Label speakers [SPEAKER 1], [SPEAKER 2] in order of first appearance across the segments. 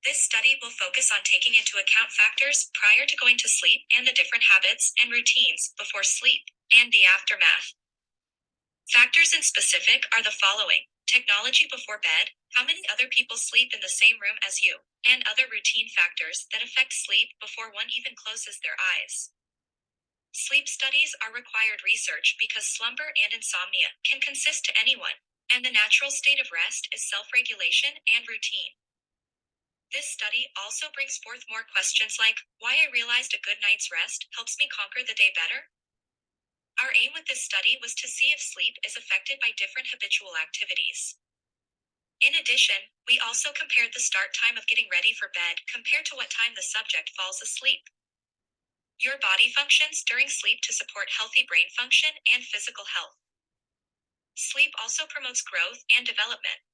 [SPEAKER 1] This study will focus on taking into account factors prior to going to sleep and the different habits and routines before sleep and the aftermath. Factors in specific are the following: technology before bed, how many other people sleep in the same room as you, and other routine factors that affect sleep before one even closes their eyes. Sleep studies are required research because slumber and insomnia can consist to anyone, and the natural state of rest is self-regulation and routine. This study also brings forth more questions like why I realized a good night's rest helps me conquer the day better. Our aim with this study was to see if sleep is affected by different habitual activities. In addition, we also compared the start time of getting ready for bed compared to what time the subject falls asleep. Your body functions during sleep to support healthy brain function and physical health. Sleep also promotes growth and development.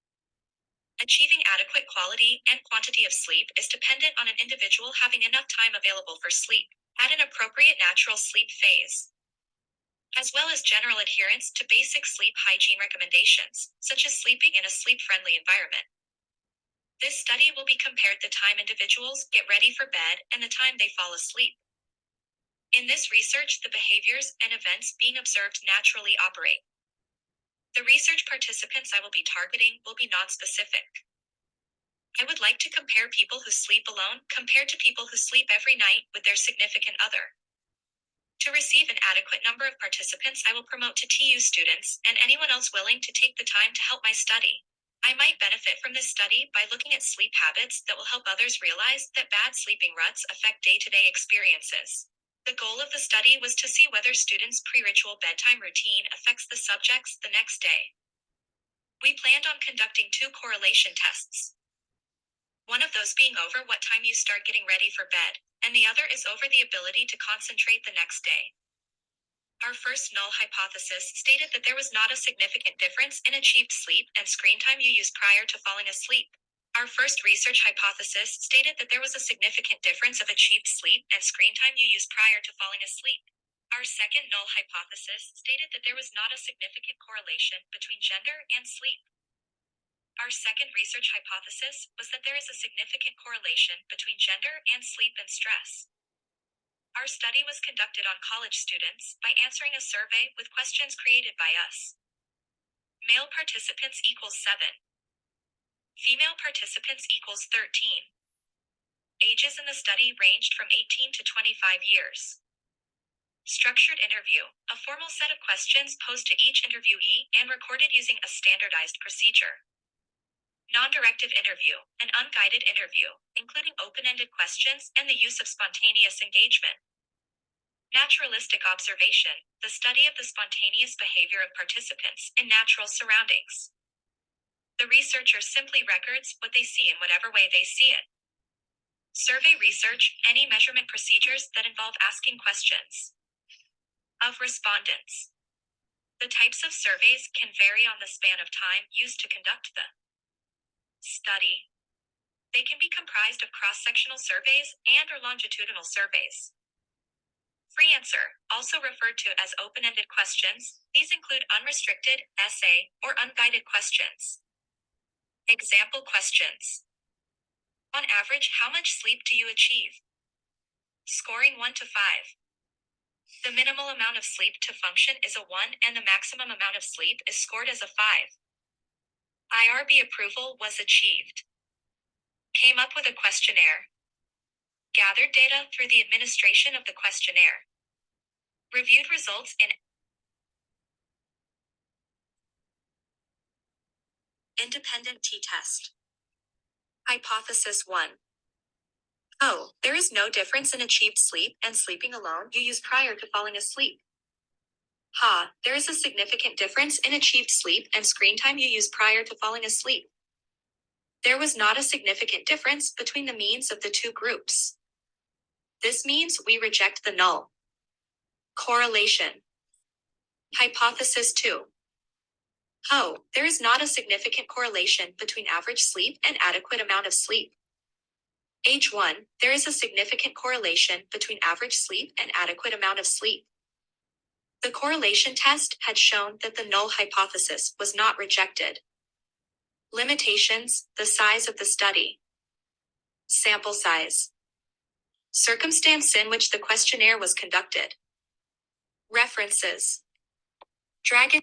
[SPEAKER 1] Achieving adequate quality and quantity of sleep is dependent on an individual having enough time available for sleep at an appropriate natural sleep phase, as well as general adherence to basic sleep hygiene recommendations, such as sleeping in a sleep-friendly environment. This study will be compared the time individuals get ready for bed and the time they fall asleep. In this research, the behaviors and events being observed naturally operate. The research participants I will be targeting will be nonspecific. I would like to compare people who sleep alone compared to people who sleep every night with their significant other. To receive an adequate number of participants, I will promote to TU students and anyone else willing to take the time to help my study. I might benefit from this study by looking at sleep habits that will help others realize that bad sleeping ruts affect day-to-day experiences. The goal of the study was to see whether students' pre-ritual bedtime routine affects the subjects the next day. We planned on conducting 2 correlation tests. One of those being over what time you start getting ready for bed, and the other is over the ability to concentrate the next day. Our first null hypothesis stated that there was not a significant difference in achieved sleep and screen time you use prior to falling asleep. Our first research hypothesis stated that there was a significant difference of achieved sleep and screen time you use prior to falling asleep. Our second null hypothesis stated that there was not a significant correlation between gender and sleep. Our second research hypothesis was that there is a significant correlation between gender and sleep and stress. Our study was conducted on college students by answering a survey with questions created by us. Male participants equals 7. Female participants equals 13. Ages in the study ranged from 18 to 25 years. Structured interview, a formal set of questions posed to each interviewee and recorded using a standardized procedure. Non-directive interview, an unguided interview, including open-ended questions and the use of spontaneous engagement. Naturalistic observation, the study of the spontaneous behavior of participants in natural surroundings. The researcher simply records what they see in whatever way they see it. Survey research, any measurement procedures that involve asking questions of respondents. The types of surveys can vary on the span of time used to conduct the study. They can be comprised of cross-sectional surveys and or longitudinal surveys. Free answer, also referred to as open-ended questions, these include unrestricted, essay, or unguided questions. Example questions. On average, how much sleep do you achieve? Scoring 1 to 5. The minimal amount of sleep to function is a 1 and the maximum amount of sleep is scored as a 5. IRB approval was achieved. Came up with a questionnaire. Gathered data through the administration of the questionnaire. Reviewed results in independent t-test. Hypothesis 1. Oh, there is no difference in achieved sleep and sleeping alone you use prior to falling asleep. Ha, there is a significant difference in achieved sleep and screen time you use prior to falling asleep. There was not a significant difference between the means of the 2 groups. This means we reject the null. Correlation. Hypothesis 2. Oh, there is not a significant correlation between average sleep and adequate amount of sleep. H1, there is a significant correlation between average sleep and adequate amount of sleep. The correlation test had shown that the null hypothesis was not rejected. Limitations, the size of the study. Sample size. Circumstance in which the questionnaire was conducted. References. Dragon.